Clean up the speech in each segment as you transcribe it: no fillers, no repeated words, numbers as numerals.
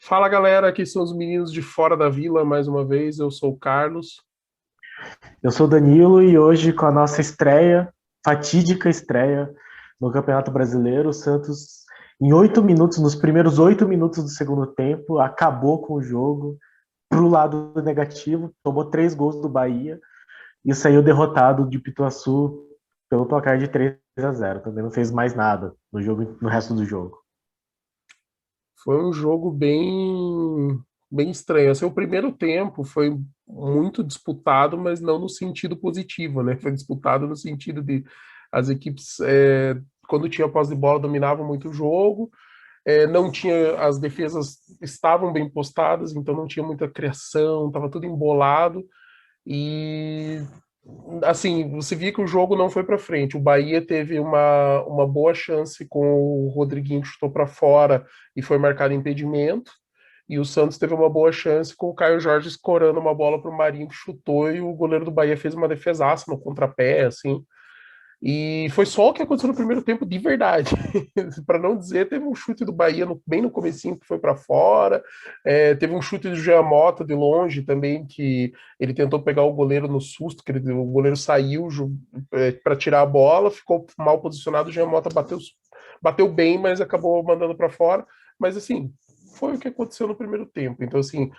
Fala galera, aqui são os meninos de Fora da Vila mais uma vez. Eu sou o Carlos. Eu sou o Danilo e hoje com a nossa estreia, fatídica estreia no Campeonato Brasileiro, o Santos, em 8 minutos, nos primeiros 8 minutos do segundo tempo, acabou com o jogo pro lado negativo, tomou 3 gols do Bahia e saiu derrotado de Pituaçu pelo placar de 3-0. Também não fez mais nada no jogo, no resto do jogo. Foi um jogo bem estranho. Assim, o primeiro tempo foi muito disputado, mas não no sentido positivo, né? Foi disputado no sentido de as equipes, quando tinha posse de bola, dominavam muito o jogo. Não tinha, as defesas estavam bem postadas, então não tinha muita criação, estava tudo embolado. E assim, você via que o jogo não foi para frente. O Bahia teve uma boa chance com o Rodriguinho que chutou para fora e foi marcado impedimento. E o Santos teve uma boa chance com o Caio Jorge escorando uma bola para o Marinho que chutou e o goleiro do Bahia fez uma defesaça no contrapé, assim. E foi só o que aconteceu no primeiro tempo de verdade. Para não dizer, teve um chute do Bahia bem no comecinho que foi para fora. Teve um chute do Jean Mota de longe também, que ele tentou pegar o goleiro no susto, que o goleiro saiu para tirar a bola, ficou mal posicionado, o Jean Mota bateu bem, mas acabou mandando para fora. Mas assim, foi o que aconteceu no primeiro tempo. Então, assim,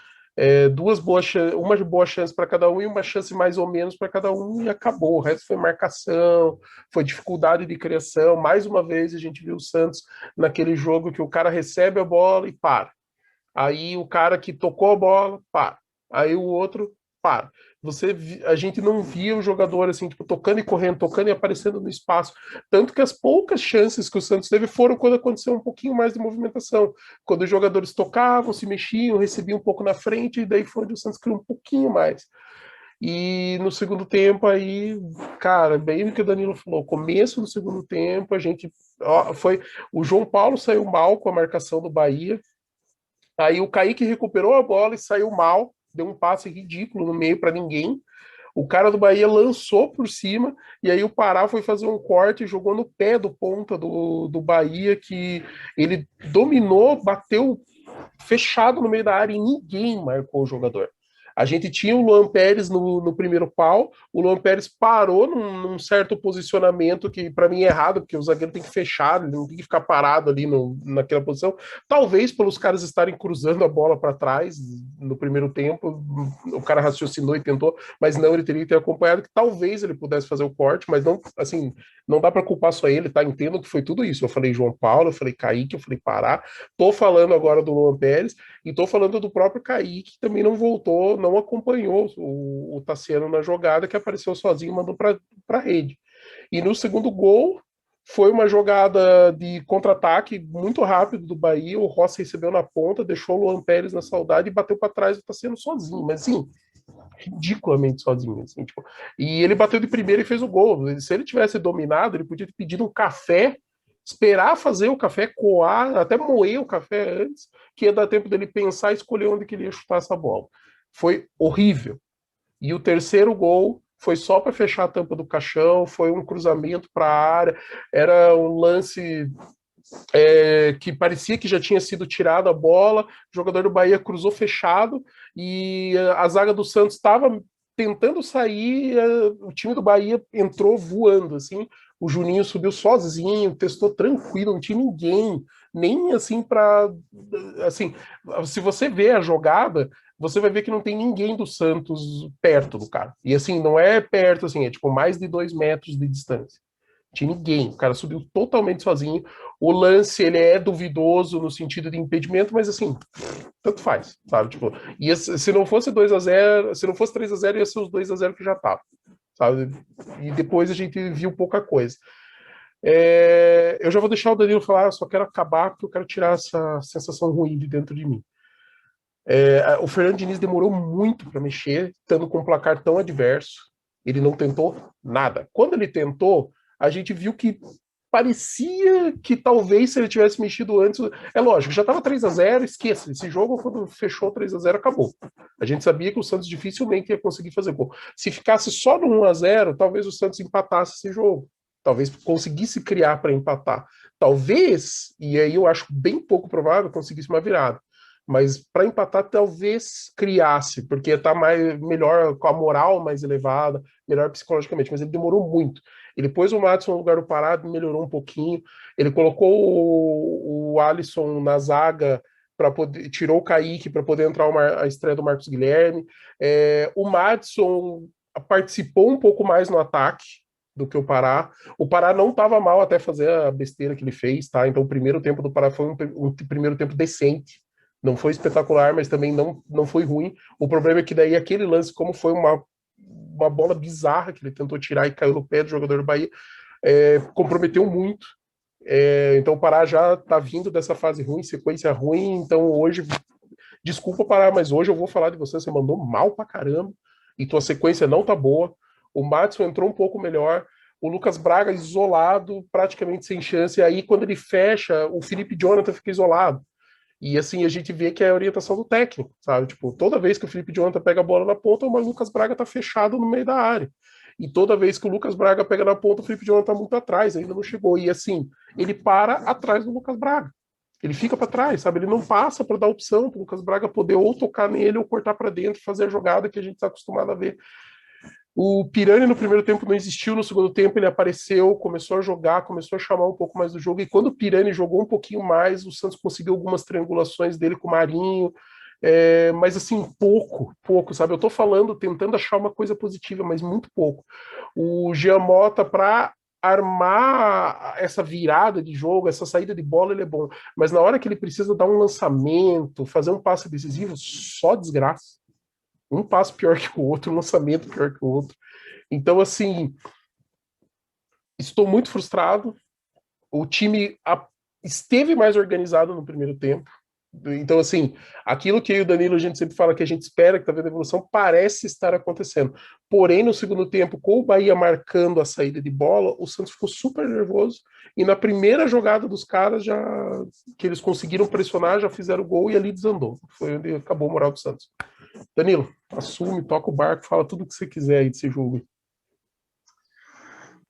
uma boa chance para cada um e uma chance mais ou menos para cada um e acabou. O resto foi marcação, foi dificuldade de criação. Mais uma vez a gente viu o Santos naquele jogo que o cara recebe a bola e para. Aí o cara que tocou a bola, para. Aí o outro, para. A gente não via o jogador assim, tipo, tocando e correndo, tocando e aparecendo no espaço. Tanto que as poucas chances que o Santos teve foram quando aconteceu um pouquinho mais de movimentação. Quando os jogadores tocavam, se mexiam, recebiam um pouco na frente, e daí foi onde o Santos criou um pouquinho mais. E no segundo tempo aí, cara, bem o que o Danilo falou, começo do segundo tempo, a gente foi o João Paulo saiu mal com a marcação do Bahia. Aí o Kaique recuperou a bola e saiu mal, deu um passe ridículo no meio para ninguém. O cara do Bahia lançou por cima, e aí o Pará foi fazer um corte e jogou no pé do ponta do Bahia, que ele dominou, bateu fechado no meio da área e ninguém marcou o jogador. A gente tinha o Luan Pérez no primeiro pau, o Luan Pérez parou num certo posicionamento que para mim é errado, porque o zagueiro tem que fechar, ele não tem que ficar parado ali naquela posição. Talvez pelos caras estarem cruzando a bola para trás no primeiro tempo, o cara raciocinou e tentou, mas não, ele teria que ter acompanhado, que talvez ele pudesse fazer o corte, mas não, assim, não dá para culpar só ele, tá? Entendo que foi tudo isso. Eu falei João Paulo, eu falei Kaique, eu falei Pará, tô falando agora do Luan Pérez, e tô falando do próprio Kaique, que também não voltou, não acompanhou o Tassiano na jogada, que apareceu sozinho e mandou para a rede. E no segundo gol, foi uma jogada de contra-ataque muito rápido do Bahia. O Rossi recebeu na ponta, deixou o Luan Pérez na saudade e bateu para trás do Tassiano sozinho. Mas assim, ridiculamente sozinho. Assim, tipo, e ele bateu de primeira e fez o gol. Se ele tivesse dominado, ele podia ter pedido um café, esperar fazer o café coar, até moer o café antes, que ia dar tempo dele pensar e escolher onde que ele ia chutar essa bola. Foi horrível. E o terceiro gol foi só para fechar a tampa do caixão, foi um cruzamento para a área, era um lance que parecia que já tinha sido tirada a bola, o jogador do Bahia cruzou fechado e a zaga do Santos estava tentando sair, o time do Bahia entrou voando, assim, o Juninho subiu sozinho, testou tranquilo, não tinha ninguém, nem assim para, assim, se você vê a jogada, você vai ver que não tem ninguém do Santos perto do cara, e assim, não é perto, assim, é tipo mais de 2 metros de distância. Tinha ninguém, o cara subiu totalmente sozinho. O lance, ele é duvidoso no sentido de impedimento, mas assim, tanto faz, sabe? Tipo, se não fosse 2-0, se não fosse 3-0, ia ser os 2-0 que já tava, sabe? E depois a gente viu pouca coisa. Eu já vou deixar o Danilo falar, eu só quero acabar porque eu quero tirar essa sensação ruim de dentro de mim. O Fernando Diniz demorou muito para mexer, estando com um placar tão adverso. Ele não tentou nada. Quando ele tentou, a gente viu que parecia que talvez se ele tivesse mexido antes. É lógico, já estava 3-0, esqueça. Esse jogo, quando fechou 3-0, acabou. A gente sabia que o Santos dificilmente ia conseguir fazer gol. Se ficasse só no 1-0, talvez o Santos empatasse esse jogo. talvez conseguisse criar para empatar. Talvez, e aí eu acho bem pouco provável, conseguisse uma virada. Mas para empatar, talvez criasse, porque está melhor, com a moral mais elevada, melhor psicologicamente. Mas ele demorou muito. Ele pôs o Maddison no lugar do Pará, melhorou um pouquinho. Ele colocou o Alisson na zaga para poder, tirou o Kaique para poder entrar a estreia do Marcos Guilherme. O Maddison participou um pouco mais no ataque do que o Pará. O Pará não estava mal até fazer a besteira que ele fez, tá? Então o primeiro tempo do Pará foi um primeiro tempo decente. Não foi espetacular, mas também não foi ruim. O problema é que daí aquele lance, como foi uma bola bizarra que ele tentou tirar e caiu no pé do jogador do Bahia, comprometeu muito. Então o Pará já está vindo dessa fase ruim, sequência ruim. Então hoje, desculpa Pará, mas hoje eu vou falar de você. Você mandou mal pra caramba e tua sequência não tá boa. O Maddison entrou um pouco melhor. O Lucas Braga isolado, praticamente sem chance. E aí, quando ele fecha, o Felipe Jonathan fica isolado. E assim, a gente vê que é a orientação do técnico, sabe? Tipo, toda vez que o Felipe Jonathan pega a bola na ponta, o Lucas Braga tá fechado no meio da área. E toda vez que o Lucas Braga pega na ponta, o Felipe Jonathan tá muito atrás, ainda não chegou. E assim, ele para atrás do Lucas Braga. Ele fica para trás, sabe? Ele não passa para dar opção para o Lucas Braga poder ou tocar nele ou cortar para dentro, fazer a jogada que a gente está acostumado a ver. O Pirani no primeiro tempo não existiu, no segundo tempo ele apareceu, começou a jogar, começou a chamar um pouco mais do jogo, e quando o Pirani jogou um pouquinho mais, o Santos conseguiu algumas triangulações dele com o Marinho, mas assim, pouco, sabe? Eu tô falando, tentando achar uma coisa positiva, mas muito pouco. O Jean Mota, para armar essa virada de jogo, essa saída de bola, ele é bom, mas na hora que ele precisa dar um lançamento, fazer um passe decisivo, só desgraça. Um passo pior que o outro, um lançamento pior que o outro. Então, assim, estou muito frustrado. O time esteve mais organizado no primeiro tempo. Então, assim, aquilo que eu e o Danilo a gente sempre fala que a gente espera que está vendo evolução, parece estar acontecendo. Porém, no segundo tempo, com o Bahia marcando a saída de bola, o Santos ficou super nervoso. E na primeira jogada dos caras, já que eles conseguiram pressionar, já fizeram o gol e ali desandou. Foi onde acabou a moral do Santos. Danilo, assume, toca o barco, fala tudo o que você quiser aí desse jogo.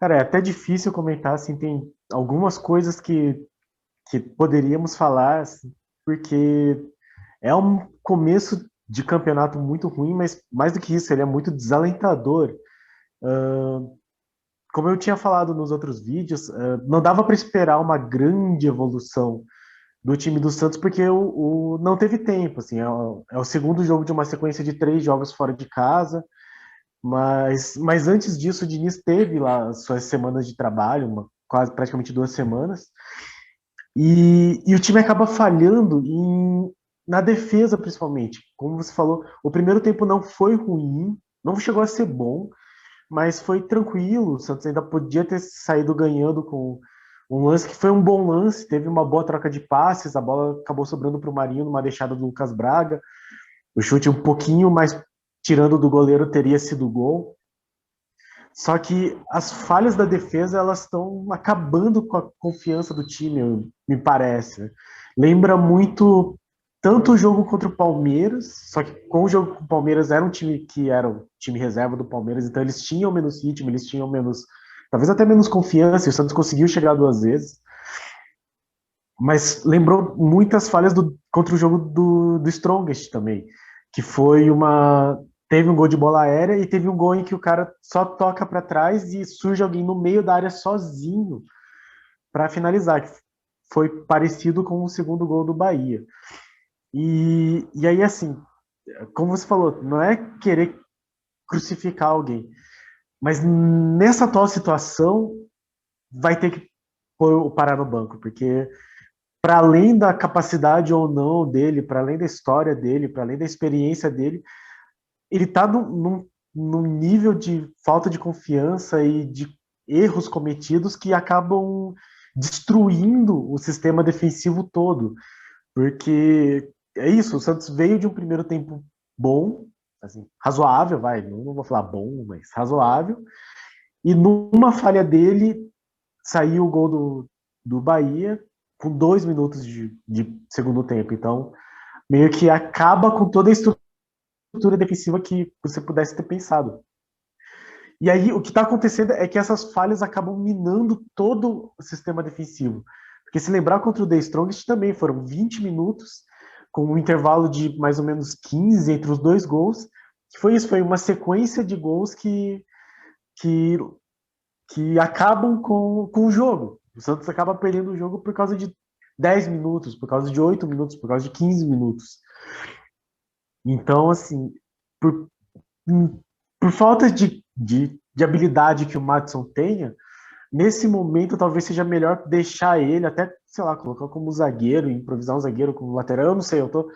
Cara, é até difícil comentar, assim, tem algumas coisas que poderíamos falar, assim, porque é um começo de campeonato muito ruim, mas mais do que isso, ele é muito desalentador. Como eu tinha falado nos outros vídeos, não dava para esperar uma grande evolução do time do Santos, porque não teve tempo, assim, é o segundo jogo de uma sequência de 3 jogos fora de casa, mas antes disso o Diniz teve lá suas semanas de trabalho, quase praticamente 2 semanas, e o time acaba falhando na defesa, principalmente. Como você falou, o primeiro tempo não foi ruim, não chegou a ser bom, mas foi tranquilo. O Santos ainda podia ter saído ganhando com um lance que foi um bom lance, teve uma boa troca de passes, a bola acabou sobrando para o Marinho numa deixada do Lucas Braga. O chute um pouquinho mais tirando do goleiro teria sido gol. Só que as falhas da defesa elas estão acabando com a confiança do time, me parece. Lembra muito tanto o jogo contra o Palmeiras, só que com o jogo com o Palmeiras era um time que era o time reserva do Palmeiras, então eles tinham menos ritmo, eles tinham menos, talvez até menos confiança, e o Santos conseguiu chegar 2 vezes. Mas lembrou muitas falhas contra o jogo do Strongest também, que foi teve um gol de bola aérea e teve um gol em que o cara só toca para trás e surge alguém no meio da área sozinho para finalizar, que foi parecido com o segundo gol do Bahia. E aí, assim, como você falou, não é querer crucificar alguém, mas nessa atual situação vai ter que pôr o Pará no banco, porque para além da capacidade ou não dele, para além da história dele, para além da experiência dele, ele está num nível de falta de confiança e de erros cometidos que acabam destruindo o sistema defensivo todo. Porque é isso, o Santos veio de um primeiro tempo bom, assim, razoável, não vou falar bom, mas razoável, e numa falha dele saiu o gol do Bahia com 2 minutos de segundo tempo. Então, meio que acaba com toda a estrutura defensiva que você pudesse ter pensado. E aí o que está acontecendo é que essas falhas acabam minando todo o sistema defensivo. Porque se lembrar contra o The Strongest também foram 20 minutos, com um intervalo de mais ou menos 15 entre os dois gols, que foi isso, foi uma sequência de gols que, que acabam com o jogo. O Santos acaba perdendo o jogo por causa de 10 minutos, por causa de 8 minutos, por causa de 15 minutos. Então, assim, por, por falta de habilidade que o Madison tenha, nesse momento talvez seja melhor deixar ele, até, sei lá, colocar como zagueiro, improvisar um zagueiro como lateral, eu não sei, eu tô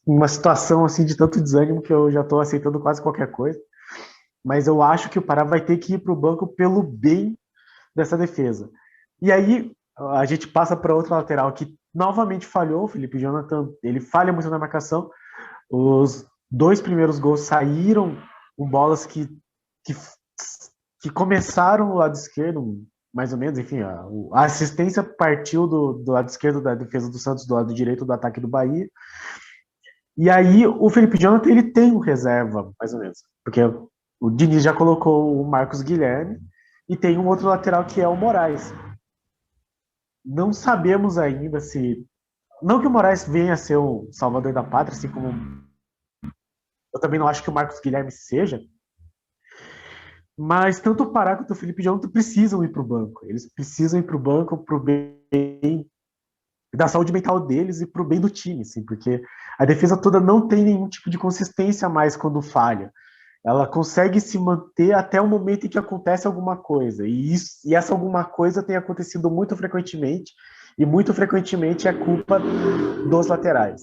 numa situação assim de tanto desânimo que eu já tô aceitando quase qualquer coisa, mas eu acho que o Pará vai ter que ir para o banco pelo bem dessa defesa. E aí a gente passa para outra lateral que novamente falhou, o Felipe Jonathan, ele falha muito na marcação, os dois primeiros gols saíram com bolas que, que começaram do lado esquerdo, mais ou menos, enfim, a assistência partiu do lado esquerdo da defesa do Santos, do lado direito do ataque do Bahia. E aí o Felipe Jonathan, ele tem um reserva, mais ou menos, porque o Diniz já colocou o Marcos Guilherme e tem um outro lateral que é o Moraes. Não sabemos ainda se... Não que o Moraes venha a ser o salvador da pátria, assim como eu também não acho que o Marcos Guilherme seja, mas tanto o Pará quanto o Felipe Jonathan precisam ir para o banco. Eles precisam ir para o banco para o bem da saúde mental deles e para o bem do time, assim, porque a defesa toda não tem nenhum tipo de consistência mais quando falha. Ela consegue se manter até o momento em que acontece alguma coisa. E essa alguma coisa tem acontecido muito frequentemente, e muito frequentemente é culpa dos laterais.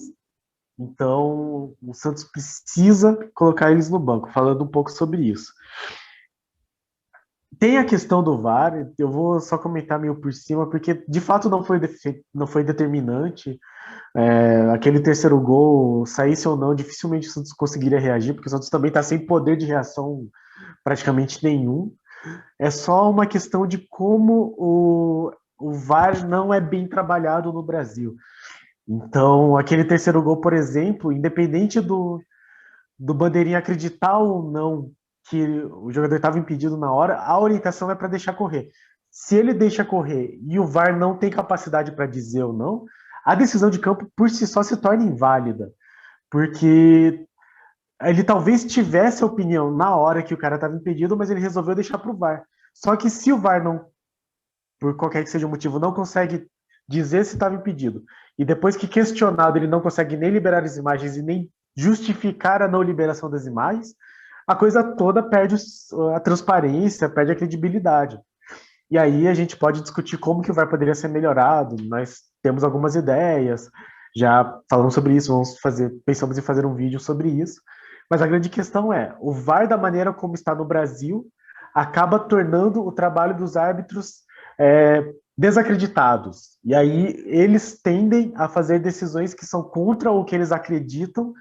Então, o Santos precisa colocar eles no banco, falando um pouco sobre isso. Tem a questão do VAR, eu vou só comentar meio por cima, porque de fato não foi determinante. Aquele terceiro gol, saísse ou não, dificilmente o Santos conseguiria reagir, porque o Santos também está sem poder de reação praticamente nenhum. É só uma questão de como o VAR não é bem trabalhado no Brasil. Então, aquele terceiro gol, por exemplo, independente do Bandeirinha acreditar ou não que o jogador estava impedido na hora, a orientação é para deixar correr. Se ele deixa correr e o VAR não tem capacidade para dizer ou não, a decisão de campo por si só se torna inválida, porque ele talvez tivesse a opinião na hora que o cara estava impedido, mas ele resolveu deixar para o VAR. Só que se o VAR não, por qualquer que seja o motivo, não consegue dizer se estava impedido, e depois que questionado ele não consegue nem liberar as imagens e nem justificar a não liberação das imagens, a coisa toda perde a transparência, perde a credibilidade. E aí a gente pode discutir como que o VAR poderia ser melhorado. Nós temos algumas ideias, já falamos sobre isso, pensamos em fazer um vídeo sobre isso. Mas a grande questão é, o VAR da maneira como está no Brasil acaba tornando o trabalho dos árbitros desacreditados. E aí eles tendem a fazer decisões que são contra o que eles acreditam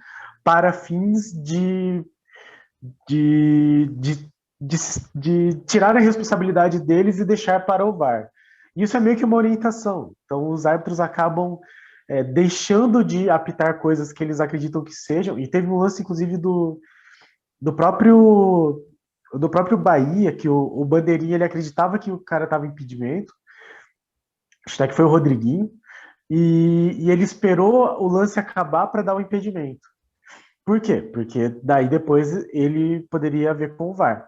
para fins de, de, de, de tirar a responsabilidade deles e deixar para o VAR. Isso é meio que uma orientação. Então, os árbitros acabam deixando de apitar coisas que eles acreditam que sejam. E teve um lance, inclusive, do próprio Bahia, que o Bandeirinha ele acreditava que o cara estava em impedimento. Acho que foi o Rodriguinho. E ele esperou o lance acabar para dar o impedimento. Por quê? Porque daí depois ele poderia ver com o VAR.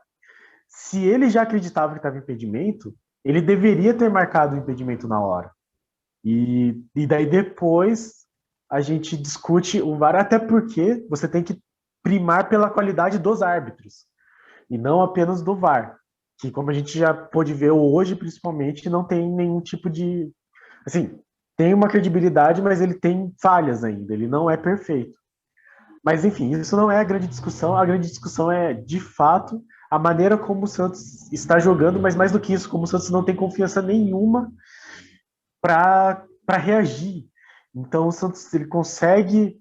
Se ele já acreditava que estava impedimento, ele deveria ter marcado o impedimento na hora. E daí depois a gente discute o VAR, até porque você tem que primar pela qualidade dos árbitros, e não apenas do VAR, que como a gente já pôde ver hoje, principalmente, não tem nenhum tipo de... Assim, tem uma credibilidade, mas ele tem falhas ainda, ele não é perfeito. Mas, enfim, isso não é a grande discussão. A grande discussão é, de fato, a maneira como o Santos está jogando, mas mais do que isso, como o Santos não tem confiança nenhuma para reagir. Então, o Santos ele consegue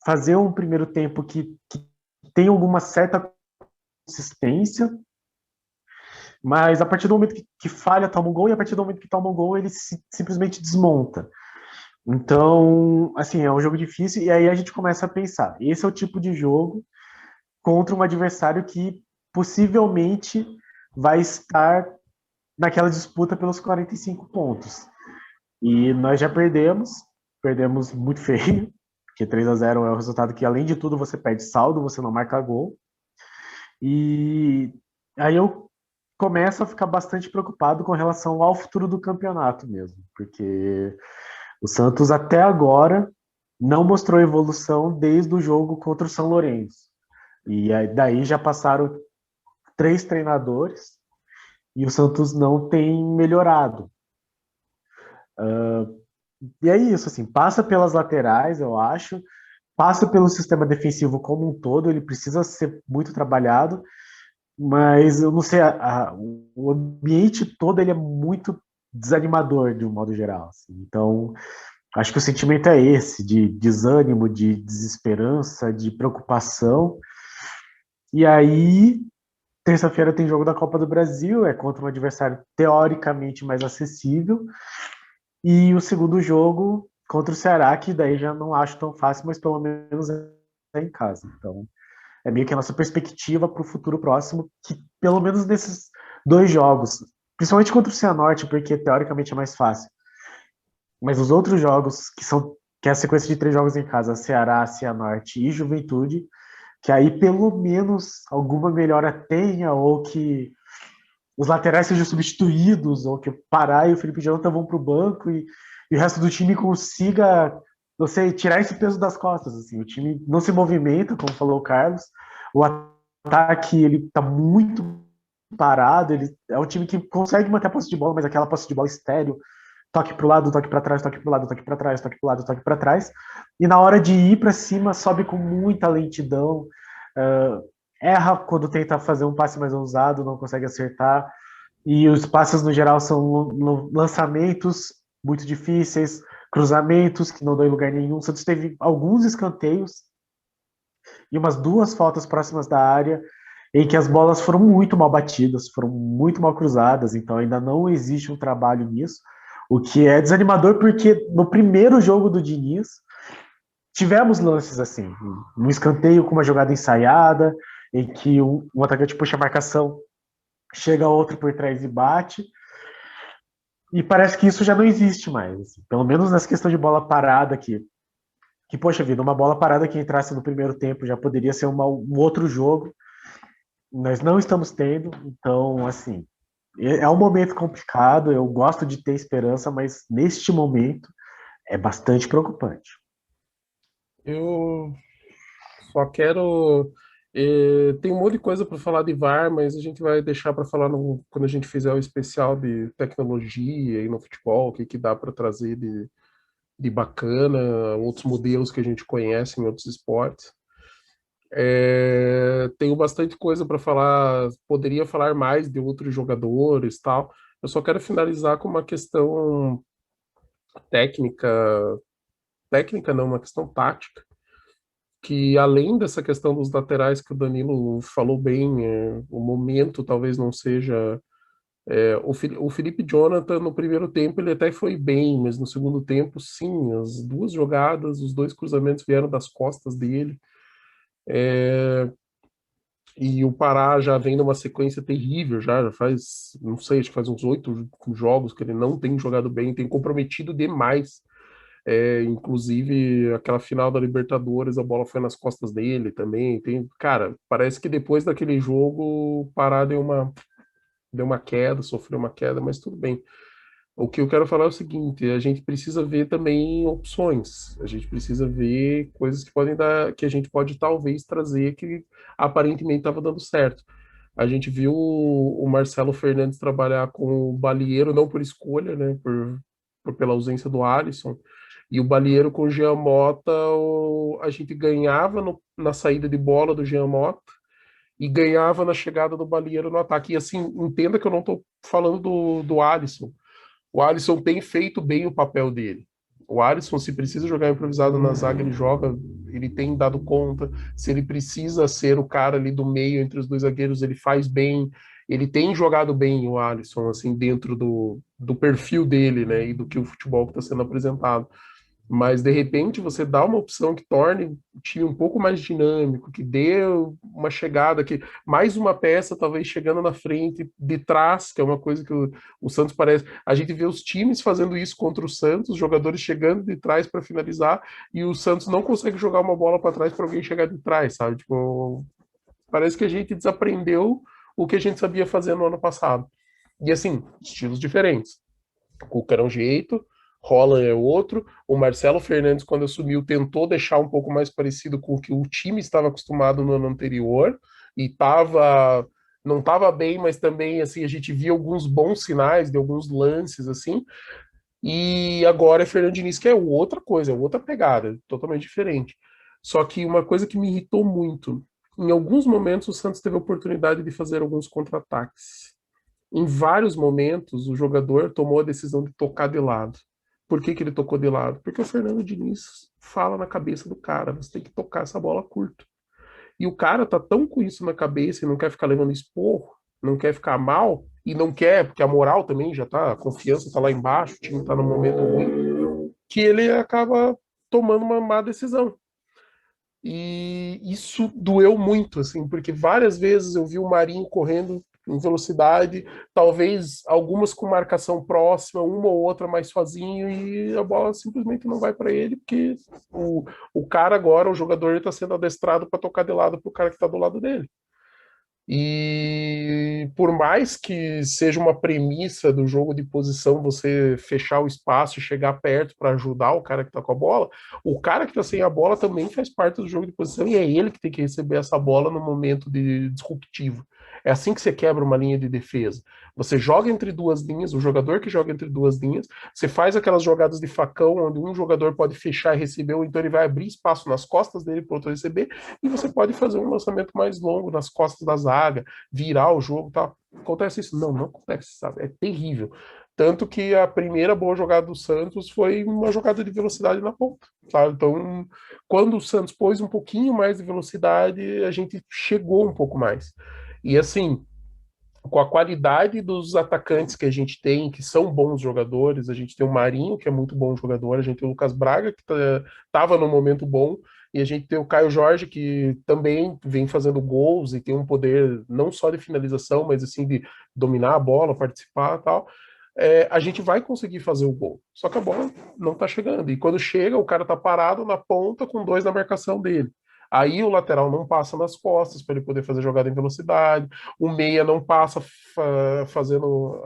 fazer um primeiro tempo que tem alguma certa consistência, mas a partir do momento que falha, toma um gol, e a partir do momento que toma um gol, ele simplesmente desmonta. Então, assim, é um jogo difícil, e aí a gente começa a pensar, esse é o tipo de jogo contra um adversário que possivelmente vai estar naquela disputa pelos 45 pontos. E nós já perdemos muito feio, porque 3-0 é o resultado que, além de tudo, você perde saldo, você não marca gol. E aí eu começo a ficar bastante preocupado com relação ao futuro do campeonato mesmo, porque o Santos até agora não mostrou evolução desde o jogo contra o São Lourenço. E aí, daí já passaram 3 treinadores e o Santos não tem melhorado. E é isso, assim, passa pelas laterais, eu acho, passa pelo sistema defensivo como um todo, ele precisa ser muito trabalhado, mas eu não sei, o ambiente todo ele é muito desanimador de um modo geral. Assim. Então, acho que o sentimento é esse, de desânimo, de desesperança, de preocupação. E aí, terça-feira tem jogo da Copa do Brasil, é contra um adversário teoricamente mais acessível. E o segundo jogo contra o Ceará, que daí já não acho tão fácil, mas pelo menos é em casa. Então, é meio que a nossa perspectiva para o futuro próximo, que pelo menos nesses 2 jogos, principalmente contra o Cianorte, porque teoricamente é mais fácil, mas os outros jogos, que é a sequência de 3 jogos em casa, Ceará, Cianorte e Juventude, que aí pelo menos alguma melhora tenha, ou que os laterais sejam substituídos, ou que o Pará e o Felipe Jonathan vão para o banco e o resto do time consiga, não sei, tirar esse peso das costas. Assim. O time não se movimenta, como falou o Carlos, o ataque ele está muito parado, ele é um time que consegue manter a posse de bola, mas aquela posse de bola estéreo, toque para o lado, toque para trás, toque para o lado, toque para trás, toque para o lado, toque para trás, e na hora de ir para cima sobe com muita lentidão, erra quando tenta fazer um passe mais ousado, não consegue acertar, e os passes no geral são lançamentos muito difíceis, cruzamentos que não dão em lugar nenhum. O Santos teve alguns escanteios e umas 2 faltas próximas da área em que as bolas foram muito mal batidas, foram muito mal cruzadas, então ainda não existe um trabalho nisso, o que é desanimador porque no primeiro jogo do Diniz tivemos lances assim, um escanteio com uma jogada ensaiada, em que um atacante puxa a marcação, chega outro por trás e bate, e parece que isso já não existe mais, assim. Pelo menos nessa questão de bola parada aqui, que poxa vida, uma bola parada que entrasse no primeiro tempo já poderia ser um outro jogo, nós não estamos tendo, então, assim, é um momento complicado, eu gosto de ter esperança, mas neste momento é bastante preocupante. Eu só quero. Tem um monte de coisa para falar de VAR, mas a gente vai deixar para falar quando a gente fizer o especial de tecnologia e no futebol, o que, que dá para trazer de bacana, outros modelos que a gente conhece em outros esportes. Tenho bastante coisa para falar, poderia falar mais de outros jogadores, tal. Eu só quero finalizar com uma questão técnica, técnica não, uma questão tática, que além dessa questão dos laterais que o Danilo falou bem, o momento talvez não seja. O Felipe Jonathan no primeiro tempo ele até foi bem, mas no segundo tempo, sim, as 2 jogadas, os 2 cruzamentos vieram das costas dele. E o Pará já vem numa sequência terrível, já faz, não sei, acho que faz uns 8 jogos que ele não tem jogado bem, tem comprometido demais. Inclusive, aquela final da Libertadores, a bola foi nas costas dele também. Cara, parece que depois daquele jogo, o Pará deu uma queda, sofreu uma queda, mas tudo bem. O que eu quero falar é o seguinte: a gente precisa ver também opções, a gente precisa ver coisas que podem dar, que a gente pode talvez trazer que aparentemente estava dando certo. A gente viu o Marcelo Fernandes trabalhar com o Balieiro, não por escolha, né, pela ausência do Alisson, e o Balieiro com o Jean Mota, a gente ganhava na saída de bola do Jean Mota e ganhava na chegada do Balieiro no ataque. E assim, entenda que eu não estou falando do Alisson. O Alisson tem feito bem o papel dele. O Alisson, se precisa jogar improvisado na zaga, ele joga, ele tem dado conta. Se ele precisa ser o cara ali do meio entre os 2 zagueiros, ele faz bem. Ele tem jogado bem o Alisson, assim, dentro do perfil dele, né, e do que o futebol está sendo apresentado. Mas, de repente, você dá uma opção que torne o time um pouco mais dinâmico, que dê uma chegada, que mais uma peça talvez chegando na frente, de trás, que é uma coisa que o Santos parece. A gente vê os times fazendo isso contra o Santos, jogadores chegando de trás para finalizar, e o Santos não consegue jogar uma bola para trás para alguém chegar de trás, sabe? Tipo, parece que a gente desaprendeu o que a gente sabia fazer no ano passado. E assim, estilos diferentes. O Cuca era um jeito, Holland é outro. O Marcelo Fernandes, quando assumiu, tentou deixar um pouco mais parecido com o que o time estava acostumado no ano anterior e não estava bem, mas também assim a gente via alguns bons sinais de alguns lances assim. E agora é Fernando Diniz, que é outra coisa, é outra pegada, totalmente diferente. Só que uma coisa que me irritou muito, em alguns momentos o Santos teve a oportunidade de fazer alguns contra-ataques. Em vários momentos, o jogador tomou a decisão de tocar de lado. Por que que ele tocou de lado? Porque o Fernando Diniz fala na cabeça do cara, você tem que tocar essa bola curta. E o cara tá tão com isso na cabeça e não quer ficar levando esporro, não quer ficar mal, e não quer, porque a moral também já tá, a confiança tá lá embaixo, o time tá num momento ruim, que ele acaba tomando uma má decisão. E isso doeu muito, assim, porque várias vezes eu vi o Marinho correndo em velocidade, talvez algumas com marcação próxima, uma ou outra mais sozinho, e a bola simplesmente não vai para ele, porque o, o cara agora, o jogador, está sendo adestrado para tocar de lado para o cara que está do lado dele. E por mais que seja uma premissa do jogo de posição você fechar o espaço e chegar perto para ajudar o cara que está com a bola, o cara que está sem a bola também faz parte do jogo de posição e é ele que tem que receber essa bola no momento de disruptivo. É assim que você quebra uma linha de defesa. Você joga entre duas linhas, o jogador que joga entre duas linhas, você faz aquelas jogadas de facão onde um jogador pode fechar e receber, ou então ele vai abrir espaço nas costas dele para o outro receber, e você pode fazer um lançamento mais longo nas costas da zaga, virar o jogo, tá? Acontece isso? Não, não acontece, sabe? É terrível. Tanto que a primeira boa jogada do Santos foi uma jogada de velocidade na ponta, sabe? Então, quando o Santos pôs um pouquinho mais de velocidade, a gente chegou um pouco mais. E assim, com a qualidade dos atacantes que a gente tem, que são bons jogadores, a gente tem o Marinho, que é muito bom jogador, a gente tem o Lucas Braga, que estava no momento bom, e a gente tem o Caio Jorge, que também vem fazendo gols e tem um poder não só de finalização, mas assim de dominar a bola, participar e tal. A gente vai conseguir fazer o gol. Só que a bola não tá chegando. E quando chega, o cara tá parado na ponta com dois na marcação dele. Aí o lateral não passa nas costas para ele poder fazer jogada em velocidade, o meia não passa fazendo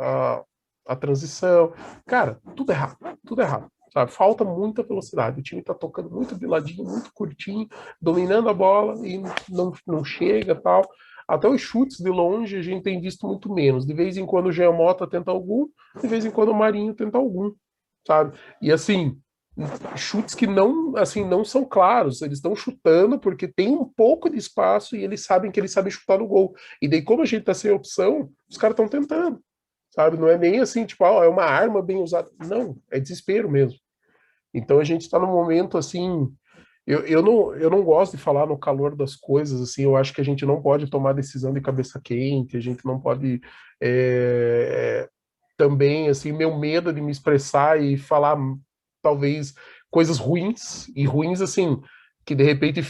a transição. Cara, tudo errado, tudo errado. Sabe? Falta muita velocidade. O time está tocando muito de ladinho, muito curtinho, dominando a bola e não chega tal. Até os chutes de longe a gente tem visto muito menos. De vez em quando o Jean Mota tenta algum, de vez em quando o Marinho tenta algum, sabe? E assim, chutes que não, assim, não são claros. Eles estão chutando porque tem um pouco de espaço e eles sabem que eles sabem chutar no gol. E daí, como a gente tá sem opção, os caras estão tentando, sabe? Não é nem assim, tipo, é uma arma bem usada. Não, é desespero mesmo. Então a gente está num momento assim. Eu não gosto de falar no calor das coisas, assim, eu acho que a gente não pode tomar decisão de cabeça quente, a gente não pode também, assim, meu medo de me expressar e falar talvez coisas ruins, e ruins assim, que de repente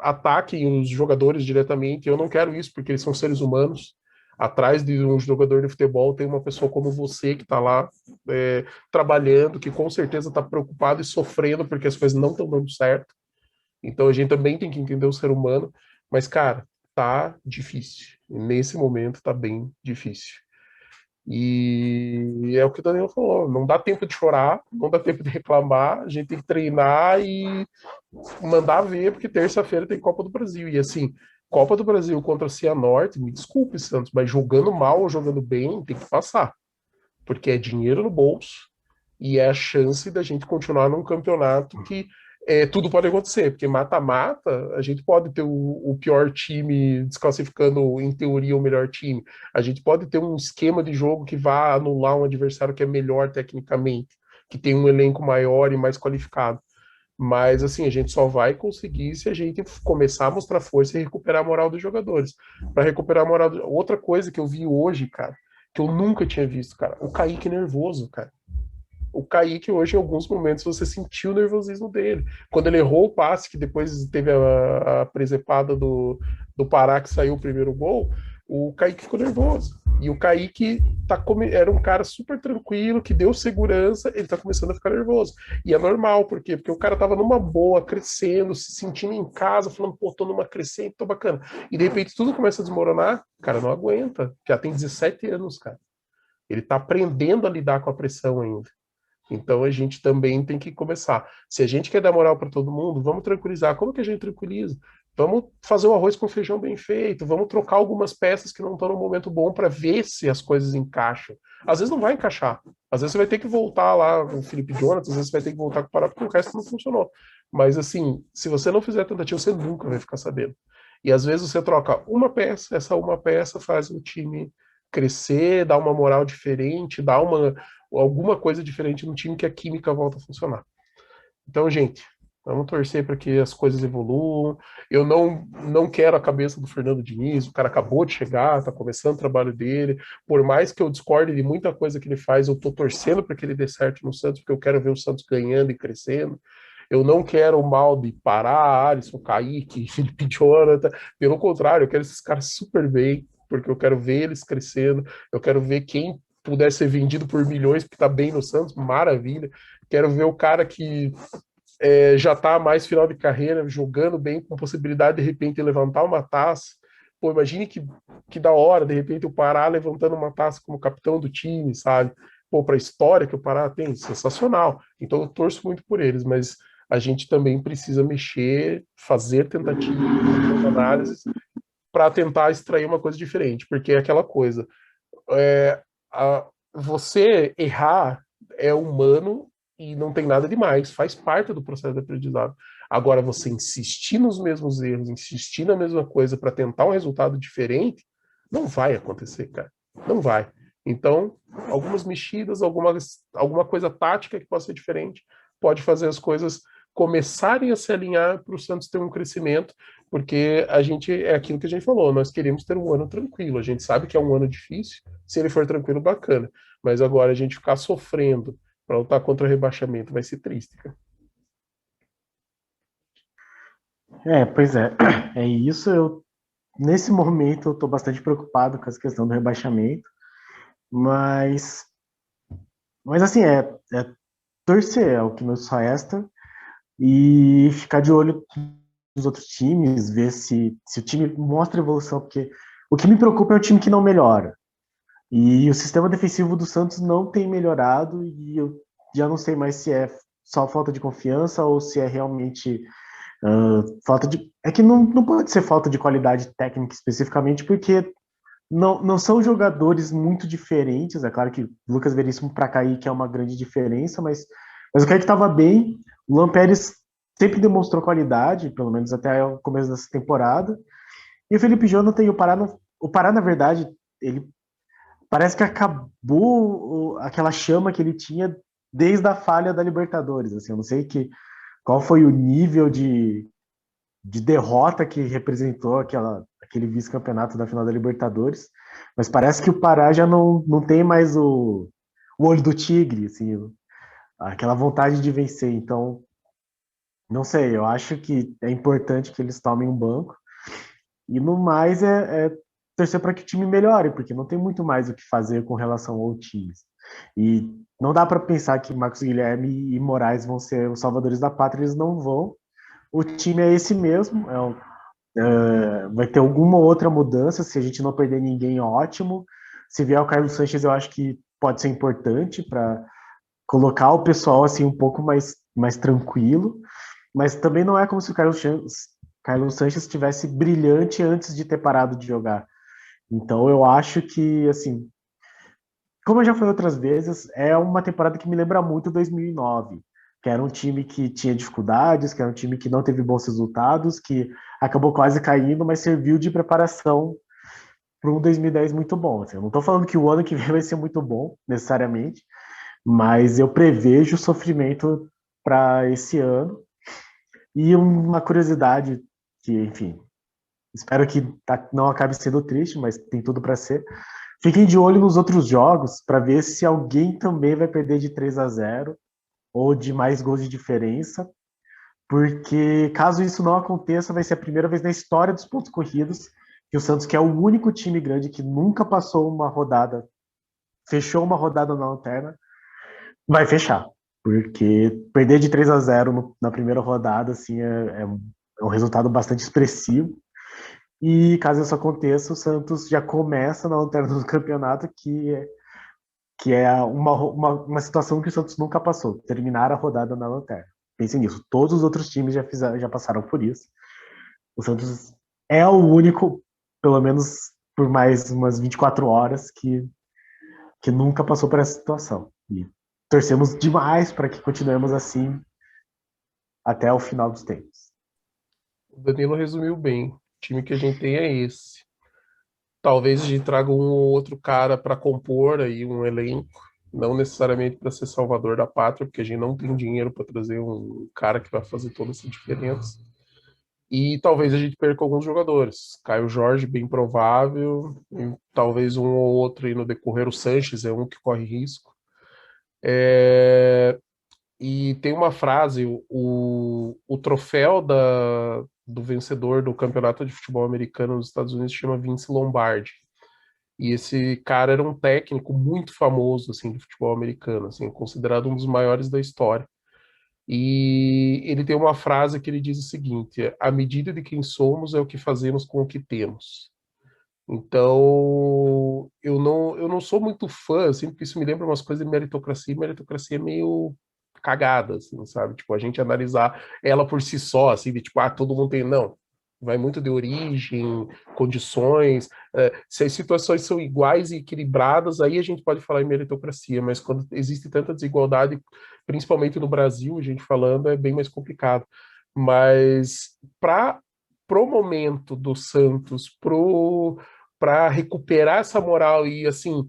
ataquem os jogadores diretamente. Eu não quero isso, porque eles são seres humanos. Atrás de um jogador de futebol tem uma pessoa como você que está lá trabalhando, que com certeza está preocupado e sofrendo porque as coisas não estão dando certo. Então a gente também tem que entender o ser humano, mas cara, tá difícil. Nesse momento tá bem difícil. E é o que o Daniel falou, não dá tempo de chorar, não dá tempo de reclamar, a gente tem que treinar e mandar ver, porque terça-feira tem Copa do Brasil. E assim, Copa do Brasil contra a Cianorte, me desculpe, Santos, mas jogando mal ou jogando bem, tem que passar. Porque é dinheiro no bolso e é a chance da gente continuar num campeonato que tudo pode acontecer, porque mata-mata, a gente pode ter o pior time desclassificando, em teoria, o melhor time. A gente pode ter um esquema de jogo que vá anular um adversário que é melhor tecnicamente, que tem um elenco maior e mais qualificado. Mas, assim, a gente só vai conseguir se a gente começar a mostrar força e recuperar a moral dos jogadores. Para recuperar a moral. Outra coisa que eu vi hoje, cara, que eu nunca tinha visto, cara, o Kaique nervoso, cara. O Kaique hoje, em alguns momentos, você sentiu o nervosismo dele. Quando ele errou o passe, que depois teve a presepada do Pará, que saiu o primeiro gol, o Kaique ficou nervoso. E o Kaique era um cara super tranquilo, que deu segurança, ele tá começando a ficar nervoso. E é normal, por quê? Porque o cara tava numa boa, crescendo, se sentindo em casa, falando, pô, tô numa crescente, tô bacana. E de repente tudo começa a desmoronar, o cara não aguenta. Já tem 17 anos, cara. Ele tá aprendendo a lidar com a pressão ainda. Então a gente também tem que começar. Se a gente quer dar moral para todo mundo, vamos tranquilizar. Como que a gente tranquiliza? Vamos fazer o arroz com feijão bem feito, vamos trocar algumas peças que não estão no momento bom para ver se as coisas encaixam. Às vezes não vai encaixar. Às vezes você vai ter que voltar lá com o Felipe Jonathan, às vezes você vai ter que voltar com o Pará porque o resto não funcionou. Mas assim, se você não fizer tentativa, você nunca vai ficar sabendo. E às vezes você troca uma peça, essa uma peça faz o time crescer, dá uma moral diferente, dá alguma coisa diferente no time que a química volta a funcionar. Então, gente, vamos torcer para que as coisas evoluam. Eu não quero a cabeça do Fernando Diniz, o cara acabou de chegar, está começando o trabalho dele. Por mais que eu discorde de muita coisa que ele faz, eu estou torcendo para que ele dê certo no Santos, porque eu quero ver o Santos ganhando e crescendo. Eu não quero o mal de Pará, Alisson, Kaique, Felipe Jonathan. Pelo contrário, eu quero esses caras super bem, porque eu quero ver eles crescendo. Eu quero ver quem puder ser vendido por milhões, porque tá bem no Santos, maravilha. Quero ver o cara que já está mais final de carreira, jogando bem, com possibilidade de repente levantar uma taça. Pô, imagine que da hora, de repente, o Pará levantando uma taça como capitão do time, sabe? Pô, para a história que o Pará tem, sensacional. Então eu torço muito por eles, mas a gente também precisa mexer, fazer tentativas, análises, para tentar extrair uma coisa diferente, porque é aquela coisa. É, você errar é humano e não tem nada demais, faz parte do processo de aprendizado. Agora, você insistir nos mesmos erros, insistir na mesma coisa para tentar um resultado diferente, não vai acontecer, cara. Não vai. Então, algumas mexidas, alguma coisa tática que possa ser diferente, pode fazer as coisas começarem a se alinhar para o Santos ter um crescimento, porque a gente é aquilo que a gente falou, nós queremos ter um ano tranquilo. A gente sabe que é um ano difícil, se ele for tranquilo, bacana. Mas agora a gente ficar sofrendo para lutar contra o rebaixamento vai ser triste, cara. Pois é. É isso. Nesse momento, eu estou bastante preocupado com essa questão do rebaixamento, mas, mas assim, é torcer, é o que nos resta, e ficar de olho nos outros times, ver se o time mostra evolução, porque o que me preocupa é o time que não melhora. E o sistema defensivo do Santos não tem melhorado, e eu já não sei mais se é só falta de confiança ou se é realmente falta de. É que não pode ser falta de qualidade técnica especificamente, porque não são jogadores muito diferentes. É claro que o Lucas Veríssimo para Kaique é uma grande diferença, mas o Kaique estava bem. O Lampérez sempre demonstrou qualidade, pelo menos até o começo dessa temporada. E o Felipe Jonathan e o Pará, na verdade, ele parece que acabou aquela chama que ele tinha desde a falha da Libertadores. Assim, eu não sei qual foi o nível de derrota que representou aquele vice-campeonato da final da Libertadores, mas parece que o Pará já não tem mais o olho do tigre, assim, aquela vontade de vencer. Então, não sei, eu acho que é importante que eles tomem um banco, e no mais é torcer para que o time melhore, porque não tem muito mais o que fazer com relação ao time. E não dá para pensar que Marcos Guilherme e Moraes vão ser os salvadores da pátria, eles não vão. O time é esse mesmo, vai ter alguma outra mudança, se a gente não perder ninguém, ótimo. Se vier o Carlos Sanches, eu acho que pode ser importante para colocar o pessoal assim um pouco mais tranquilo, mas também não é como se o Carlos Sanches estivesse brilhante antes de ter parado de jogar. Então eu acho que, assim, como eu já falei outras vezes, é uma temporada que me lembra muito 2009, que era um time que tinha dificuldades, que era um time que não teve bons resultados, que acabou quase caindo, mas serviu de preparação para um 2010 muito bom. Assim, eu não estou falando que o ano que vem vai ser muito bom, necessariamente, mas eu prevejo sofrimento para esse ano. E uma curiosidade que, enfim, espero que não acabe sendo triste, mas tem tudo para ser. Fiquem de olho nos outros jogos para ver se alguém também vai perder de 3-0 ou de mais gols de diferença, porque caso isso não aconteça, vai ser a primeira vez na história dos pontos corridos que o Santos, que é o único time grande que nunca passou uma rodada, fechou uma rodada na lanterna, vai fechar. Porque perder de 3-0 na primeira rodada assim, é um resultado bastante expressivo. E caso isso aconteça, o Santos já começa na lanterna do campeonato, que é uma situação que o Santos nunca passou, terminar a rodada na lanterna. Pensem nisso, todos os outros times já passaram por isso. O Santos é o único, pelo menos por mais umas 24 horas, que nunca passou por essa situação. E torcemos demais para que continuemos assim até o final dos tempos. O Danilo resumiu bem. O time que a gente tem é esse. Talvez a gente traga um ou outro cara para compor aí um elenco, não necessariamente para ser salvador da pátria, porque a gente não tem dinheiro para trazer um cara que vai fazer toda essa diferença. E talvez a gente perca alguns jogadores. Caio Jorge, bem provável, e talvez um ou outro aí no decorrer. O Sanches é um que corre risco. E tem uma frase: o troféu do vencedor do campeonato de futebol americano nos Estados Unidos se chama Vince Lombardi. E esse cara era um técnico muito famoso assim do futebol americano, assim, considerado um dos maiores da história. E ele tem uma frase que ele diz o seguinte: a medida de quem somos é o que fazemos com o que temos. Então, eu não sou muito fã, assim, porque isso me lembra umas coisas de meritocracia, e meritocracia é meio cagada, assim, sabe? Tipo, a gente analisar ela por si só, assim, de tipo, todo mundo tem. Não. Vai muito de origem, condições. Se as situações são iguais e equilibradas, aí a gente pode falar em meritocracia, mas quando existe tanta desigualdade, principalmente no Brasil, a gente falando, é bem mais complicado. Mas para pro momento do Santos, para recuperar essa moral e assim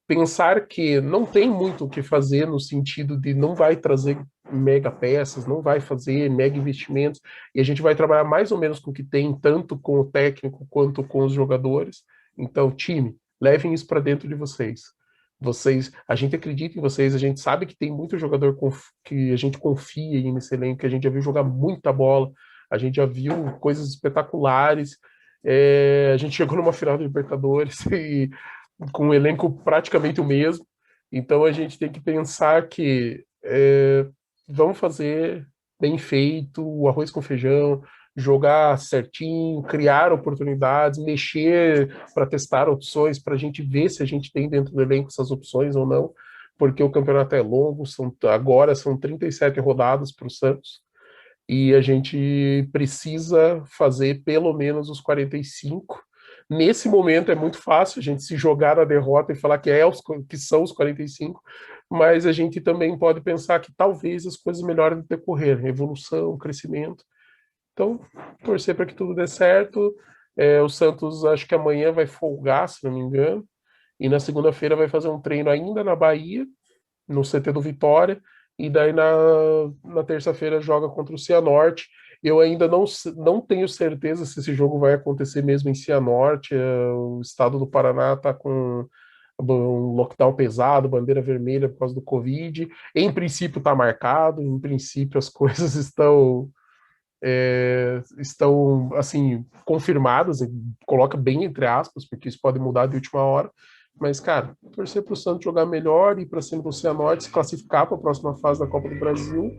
pensar que não tem muito o que fazer no sentido de não vai trazer mega peças, não vai fazer mega investimentos e a gente vai trabalhar mais ou menos com o que tem, tanto com o técnico quanto com os jogadores. Então, time, levem isso para dentro de vocês. A gente acredita em vocês, a gente sabe que tem muito jogador que a gente confia aí nesse elenco, que a gente já viu jogar muita bola, a gente já viu coisas espetaculares. A gente chegou numa final da Libertadores e com um elenco praticamente o mesmo. Então a gente tem que pensar que vamos fazer bem feito, o arroz com feijão, jogar certinho, criar oportunidades, mexer para testar opções, para a gente ver se a gente tem dentro do elenco essas opções ou não, porque o campeonato é longo, agora são 37 rodadas para o Santos, e a gente precisa fazer pelo menos os 45. Nesse momento é muito fácil a gente se jogar na derrota e falar que são os 45, mas a gente também pode pensar que talvez as coisas melhorem no decorrer, evolução, crescimento. Então, torcer para que tudo dê certo. O Santos acho que amanhã vai folgar, se não me engano, e na segunda-feira vai fazer um treino ainda na Bahia, no CT do Vitória, e daí na terça-feira joga contra o Cianorte. Eu ainda não tenho certeza se esse jogo vai acontecer mesmo em Cianorte. O estado do Paraná está com um lockdown pesado, bandeira vermelha por causa do Covid. Em princípio está marcado, em princípio as coisas estão assim confirmadas, coloca bem entre aspas, porque isso pode mudar de última hora. Mas, cara, torcer para o Santos jogar melhor, ir para cima do Cianorte, se classificar para a próxima fase da Copa do Brasil.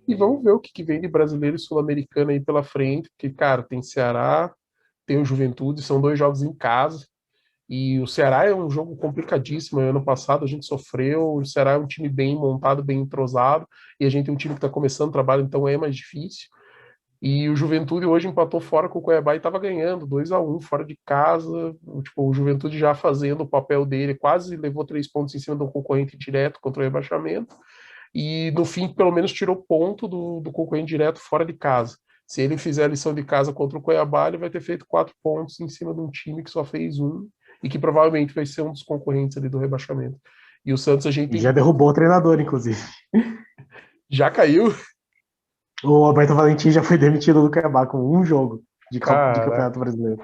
E vamos ver o que vem de brasileiro e sul-americano aí pela frente, porque, cara, tem Ceará, tem o Juventude, são dois jogos em casa. E o Ceará é um jogo complicadíssimo. Ano passado a gente sofreu. O Ceará é um time bem montado, bem entrosado. E a gente tem um time que está começando o trabalho, então é mais difícil. E o Juventude hoje empatou fora com o Cuiabá e estava ganhando 2-1 fora de casa. Tipo, o Juventude já fazendo o papel dele, quase levou 3 pontos em cima do concorrente direto contra o rebaixamento. E no fim, pelo menos, tirou ponto do concorrente direto fora de casa. Se ele fizer a lição de casa contra o Cuiabá, ele vai ter feito 4 pontos em cima de um time que só fez um e que provavelmente vai ser um dos concorrentes ali do rebaixamento. E o Santos a gente E tem, já derrubou o treinador, inclusive. já caiu. O Alberto Valentim já foi demitido do Cuiabá com um jogo de Cara, Campeonato Brasileiro.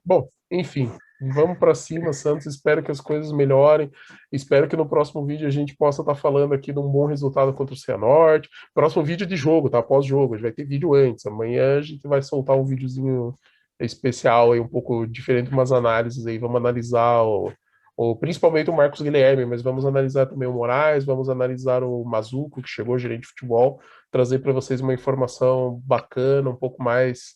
bom, enfim. Vamos para cima, Santos. Espero que as coisas melhorem. Espero que no próximo vídeo a gente possa estar falando aqui de um bom resultado contra o Cianorte. Próximo vídeo de jogo, tá? Pós-jogo. A gente vai ter vídeo antes. Amanhã a gente vai soltar um videozinho especial aí, um pouco diferente, umas análises aí. Vamos analisar principalmente o Marcos Guilherme, mas vamos analisar também o Moraes, vamos analisar o Mazuco, que chegou, gerente de futebol, trazer para vocês uma informação bacana, um pouco mais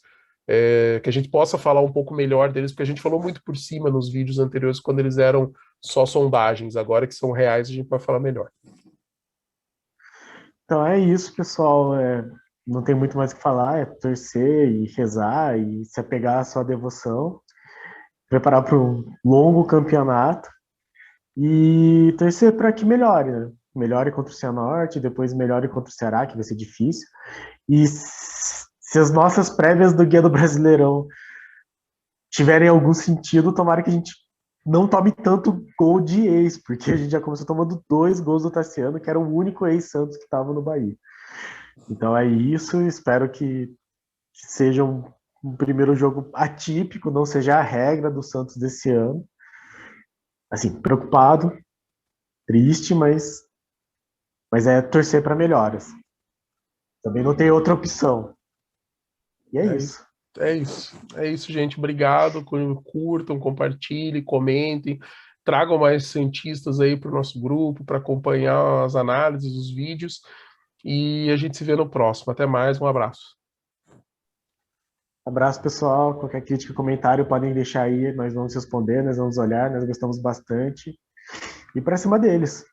que a gente possa falar um pouco melhor deles, porque a gente falou muito por cima nos vídeos anteriores, quando eles eram só sondagens. Agora que são reais, a gente vai falar melhor. Então é isso, pessoal. Não tem muito mais o que falar, é torcer e rezar e se apegar à sua devoção, preparar para um longo campeonato e torcer para que melhore, né? Melhore contra o Cianorte, depois melhore contra o Ceará, que vai ser difícil. E se as nossas prévias do Guia do Brasileirão tiverem algum sentido, tomara que a gente não tome tanto gol de ex, porque a gente já começou tomando 2 gols do Tassiano, que era o único ex-Santos que estava no Bahia. Então é isso, espero que seja um primeiro jogo atípico, não seja a regra do Santos desse ano. Assim, preocupado, triste, mas é torcer para melhoras. Também não tem outra opção. E é É isso. isso. É isso. É isso, gente. Obrigado. Curtam, compartilhem, comentem. Tragam mais cientistas aí para o nosso grupo para acompanhar as análises, os vídeos. E a gente se vê no próximo. Até mais. Um abraço. Abraço, pessoal. Qualquer crítica, comentário podem deixar aí. Nós vamos responder, nós vamos olhar, nós gostamos bastante. E para cima deles.